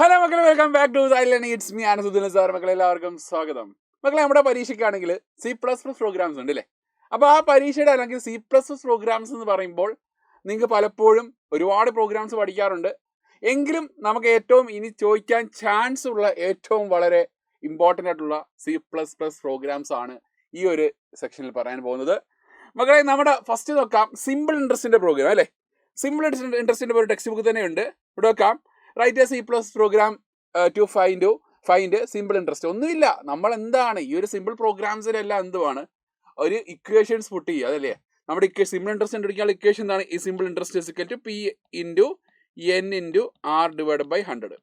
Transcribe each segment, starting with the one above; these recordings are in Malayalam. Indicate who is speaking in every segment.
Speaker 1: ഹലോ മക്കളെ, welcome back to island. It's me Anasuddin sir. മക്കളെ എല്ലാവർക്കും സ്വാഗതം. മക്കളെ, നമ്മുടെ പരീക്ഷയ്ക്കാണെങ്കിൽ C++ പ്രോഗ്രാംസ് ഉണ്ട് അല്ലേ? അപ്പോൾ ആ പരീക്ഷയുടെ അല്ലെങ്കിൽ C++ പ്രോഗ്രാംസ് എന്ന് പറയുമ്പോൾ നിങ്ങൾക്ക് പലപ്പോഴും ഒരുപാട് പ്രോഗ്രാംസ് പഠിക്കാറുണ്ട്. എങ്കിലും നമുക്ക് ഏറ്റവും ഇനി ചോദിക്കാൻ ചാൻസ് ഉള്ള ഏറ്റവും വളരെ ഇമ്പോർട്ടൻ്റ് ആയിട്ടുള്ള C++ പ്രോഗ്രാംസ് ആണ് ഈ ഒരു സെക്ഷനിൽ പറയാൻ പോകുന്നത്. മക്കളെ, നമ്മുടെ ഫസ്റ്റ് നോക്കാം സിമ്പിൾ ഇൻട്രസ്റ്റിൻ്റെ പ്രോഗ്രാം അല്ലേ. സിമ്പിൾ ഇൻട്രസ്റ്റിൻ്റെ ഒരു ടെക്സ്റ്റ് ബുക്ക് തന്നെ ഉണ്ട്. ഇവിടെ നോക്കാം. Write a C+ program to find simple interest. ഒന്നുമില്ല, നമ്മൾ എന്താണ് ഈ ഒരു സിമ്പിൾ പ്രോഗ്രാംസിലെല്ലാം എന്തുവാണ് ഒരു ഇക്വേഷൻസ് പുട്ട് ചെയ്യുക അതല്ലേ. നമ്മുടെ സിമ്പിൾ ഇൻട്രസ്റ്റ് കണ്ടുപിടിക്കാനുള്ള ഇക്വേഷൻ എന്താണ്? ഈ simple interest is equal to P into N into R divide by 100.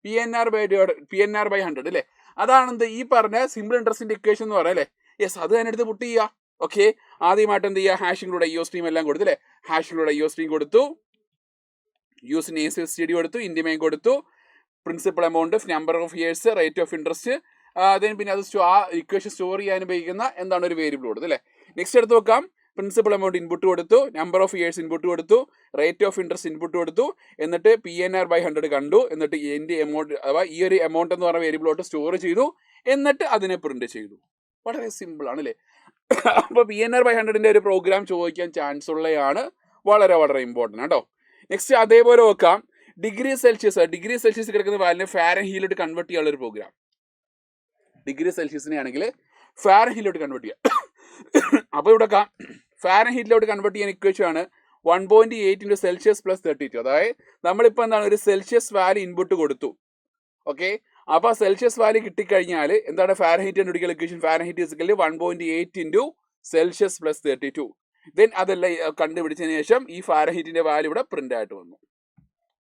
Speaker 1: PNR by 100 അല്ലേ. അതാണെന്ത് ഈ പറഞ്ഞ സിമ്പിൾ ഇൻട്രസ്റ്റിന്റെ ഇക്വേഷൻ എന്ന് പറയാം അല്ലേ. യെസ്, അത് തന്നെ എടുത്ത് പുട്ട് ചെയ്യുക. ഓക്കെ, ആദ്യമായിട്ട് എന്ത് ചെയ്യുക? ഹാഷിലൂടെ IO സ്ട്രീം എല്ലാം കൊടുത്തു അല്ലേ. ഹാഷിലൂടെ IO സ്ട്രീം കൊടുത്തു, യൂസിന് ACSTD കൊടുത്തു, ഇൻഡിമൈൻ കൊടുത്തു, principal amount, number of years, rate of interest, പിന്നെ അത് ആ ഇക്വേഷൻ സ്റ്റോർ ചെയ്യാൻ ഉപയോഗിക്കുന്ന എന്താണ് ഒരു വേരിയബിൾ കൊടുത്തു അല്ലേ. നെക്സ്റ്റ് എടുത്ത് നോക്കാം. പ്രിൻസിപ്പൽ എമൗണ്ട് ഇൻപുട്ട് കൊടുത്തു, നമ്പർ ഓഫ് ഇയേഴ്സ് ഇൻപുട്ട് കൊടുത്തു, റേറ്റ് ഓഫ് ഇൻട്രസ്റ്റ് ഇൻപുട്ട് കൊടുത്തു, എന്നിട്ട് PNR ബൈ 100 കണ്ടു, എന്നിട്ട് എൻ്റെ എമൗണ്ട് അഥവാ ഈ ഒരു എമൗണ്ട് എന്ന് പറഞ്ഞ വേരിയബിളോട്ട് സ്റ്റോർ ചെയ്തു, എന്നിട്ട് അതിനെ പ്രിന്റ് ചെയ്തു. വളരെ സിമ്പിൾ ആണ് അല്ലേ. അപ്പോൾ PNR ബൈ 100ന്റെ ഒരു പ്രോഗ്രാം ചോദിക്കാൻ ചാൻസ് ഉള്ളതാണ്. വളരെ വളരെ ഇമ്പോർട്ടൻ്റ് കേട്ടോ. നെക്സ്റ്റ് അതേപോലെ നോക്കാം. ഡിഗ്രി സെൽഷ്യസ് കിടക്കുന്ന വാല്യൂ ഫാരൻഹീറ്റിലോട്ട് കൺവേർട്ട് ചെയ്യാനുള്ള ഒരു പ്രോഗ്രാം. ഡിഗ്രി സെൽഷ്യസിനെ ആണെങ്കിൽ ഫാരൻഹീറ്റിലോട്ട് കൺവേർട്ട് ചെയ്യാം. അപ്പോൾ ഇവിടെ ഫാരൻഹീറ്റിലോട്ട് കൺവേർട്ട് ചെയ്യാൻ ഇക്വേഷൻ ആണ് 1.8 ഇൻറ്റു സെൽഷ്യസ് പ്ലസ് 32. അതായത് നമ്മളിപ്പോൾ എന്താണ് ഒരു സെൽഷ്യസ് വാല്യൂ ഇൻപുട്ട് കൊടുത്തു. ഓക്കെ, അപ്പോൾ സെൽഷ്യസ് വാല്യൂ കിട്ടിക്കഴിഞ്ഞാൽ എന്താണ് ഫാരൻഹീറ്റ് കണ്ടുപിടിക്കുന്ന equation? Fahrenheit is 1.8 into Celsius plus 32. Then അതെല്ലാം കണ്ടുപിടിച്ചതിന് ശേഷം ഈ ഫാരൻഹീറ്റിന്റെ വാല്യൂ ഇവിടെ പ്രിന്റ് ആയിട്ട് വന്നു.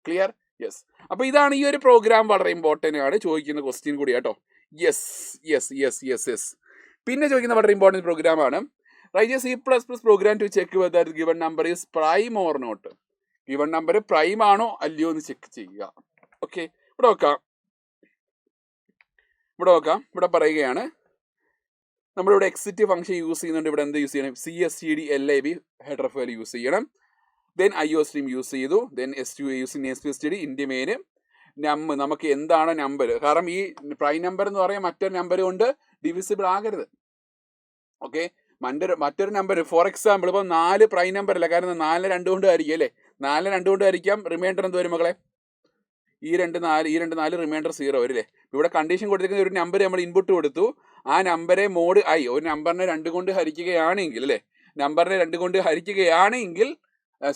Speaker 1: ക്ലിയർ? യെസ്. അപ്പോൾ ഇതാണ് ഈ ഒരു പ്രോഗ്രാം. വളരെ ഇമ്പോർട്ടൻ്റ് ആണ്, ചോദിക്കുന്ന ക്വസ്റ്റ്യൻ കൂടി കേട്ടോ. യെസ്. പിന്നെ ചോദിക്കുന്ന വളരെ ഇമ്പോർട്ടൻറ്റ് പ്രോഗ്രാം ആണ്. Write a C++ program to check whether given number is prime or not. Given number prime ആണോ അല്ലയോ എന്ന് ചെക്ക് ചെയ്യുക. ഓക്കെ, ഇവിടെ നോക്കാം. ഇവിടെ പറയുകയാണ് നമ്മളിവിടെ എക്സിറ്റ് ഫംഗ്ഷൻ യൂസ് ചെയ്യുന്നുണ്ട്. ഇവിടെ എന്ത് യൂസ് ചെയ്യണം? CSTD LIB header file use ചെയ്യണം. ദെൻ IO സ്ട്രീം യൂസ് ചെയ്തു. ദെൻ ACSTD ഇൻഡിമൈന് നമുക്ക് എന്താണ് നമ്പർ? കാരണം ഈ പ്രൈം നമ്പർ എന്ന് പറയാൻ മറ്റൊരു നമ്പർ കൊണ്ട് ഡിവിസിബിൾ ആകരുത്. ഓക്കെ, മറ്റൊരു നമ്പർ ഫോർ എക്സാമ്പിൾ ഇപ്പോൾ 4 പ്രൈം നമ്പർ അല്ല, കാരണം 4 2 കൊണ്ട് ഹരിക്കും അല്ലേ. 4 2 കൊണ്ട് ഹരിക്കാം. റിമൈൻഡർ എന്ത് വരും മക്കളെ? ഈ 2 4 റിമൈൻഡർ 0 വരും അല്ലേ. ഇവിടെ കണ്ടീഷൻ കൊടുത്തിരിക്കുന്ന ഒരു നമ്പർ നമ്മൾ ഇൻപുട്ട് കൊടുത്തു. ആ നമ്പറെ മോഡ് I ഒരു നമ്പറിനെ 2 കൊണ്ട് ഹരിക്കുകയാണെങ്കിൽ അല്ലേ, നമ്പറിനെ 2 കൊണ്ട് ഹരിക്കുകയാണെങ്കിൽ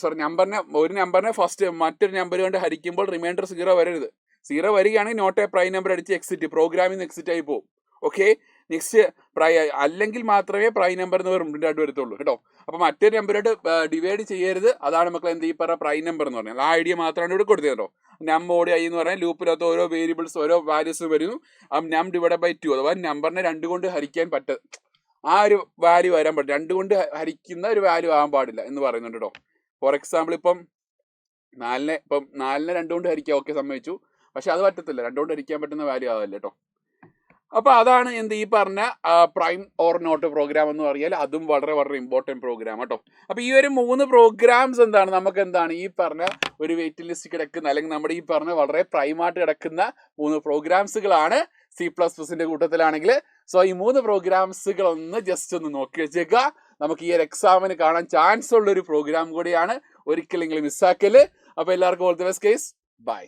Speaker 1: ഒരു നമ്പറിനെ ഫസ്റ്റ് മറ്റൊരു നമ്പർ കൊണ്ട് ഹരിക്കുമ്പോൾ റിമൈൻഡർ 0 വരരുത്. 0 വരികയാണെങ്കിൽ നോട്ട് എ പ്രൈം നമ്പർ അടിച്ച് എക്സിറ്റ്, പ്രോഗ്രാമിൽ നിന്ന് എക്സിറ്റ് ആയി പോകും. ഓക്കെ, നെക്സ്റ്റ് അല്ലെങ്കിൽ മാത്രമേ പ്രൈം നമ്പർ എന്ന് പ്രിന്റ് ആയിട്ട് വരത്തുള്ളൂ കേട്ടോ. അപ്പോൾ മറ്റൊരു നമ്പറായിട്ട് ഡിവൈഡ് ചെയ്യരുത്. അതാണ് മക്കൾ എന്ത് ഈ പറഞ്ഞ പ്രൈം നമ്പർ എന്ന് പറഞ്ഞാൽ. ആ ഐഡിയ മാത്രമാണ് ഇവിടെ കൊടുത്തത് കേട്ടോ. മോഡ് I എന്ന് പറഞ്ഞാൽ ലൂപ്പിനകത്ത് ഓരോ വേരിയബിൾസ് ഓരോ വാല്യൂസ് വരുന്നു. നം ഡിവൈഡ് ബൈ 2 അഥവാ നമ്പറിനെ 2 കൊണ്ട് ഹരിക്കാൻ ആ ഒരു വാല്യൂ വരാൻ പാടില്ല. 2 കൊണ്ട് ഹരിക്കുന്ന ഒരു വാല്യൂ ആകാൻ പാടില്ല എന്ന് പറയുന്നുണ്ട് കേട്ടോ. ഫോർ എക്സാമ്പിൾ ഇപ്പം 4നെ 2 കൊണ്ട് ഹരിക്കാം. ഓക്കെ, സമ്മതിച്ചു. പക്ഷെ അത് പറ്റത്തില്ല, 2 കൊണ്ട് ഹരിക്കാൻ പറ്റുന്ന വാല്യൂ ആവില്ല കേട്ടോ. അപ്പോൾ അതാണ് എന്ത് ഈ പറഞ്ഞ പ്രൈം ഓർ നോട്ട് പ്രോഗ്രാം എന്ന് പറഞ്ഞാൽ. അതും വളരെ വളരെ ഇമ്പോർട്ടൻറ്റ് പ്രോഗ്രാം കേട്ടോ. അപ്പോൾ ഈ ഒരു 3 പ്രോഗ്രാംസ് എന്താണ് നമുക്ക് എന്താണ് ഈ പറഞ്ഞ ഒരു വെയിറ്റ് ലിസ്റ്റ് കിടക്കുന്ന അല്ലെങ്കിൽ നമ്മുടെ ഈ പറഞ്ഞ വളരെ പ്രൈമായിട്ട് കിടക്കുന്ന 3 പ്രോഗ്രാംസുകളാണ് C++ന്റെ കൂട്ടത്തിലാണെങ്കിൽ. സോ ഈ 3 പ്രോഗ്രാംസുകളൊന്ന് ജസ്റ്റ് ഒന്ന് നോക്കി വെച്ചേക്കുക. നമുക്ക് ഈ ഒരു എക്സാമിന് കാണാൻ ചാൻസ് ഉള്ളൊരു പ്രോഗ്രാം കൂടിയാണ്. ഒരിക്കലെങ്കിലും മിസ്സാക്കല്. അപ്പോൾ എല്ലാവർക്കും all the best guys. By.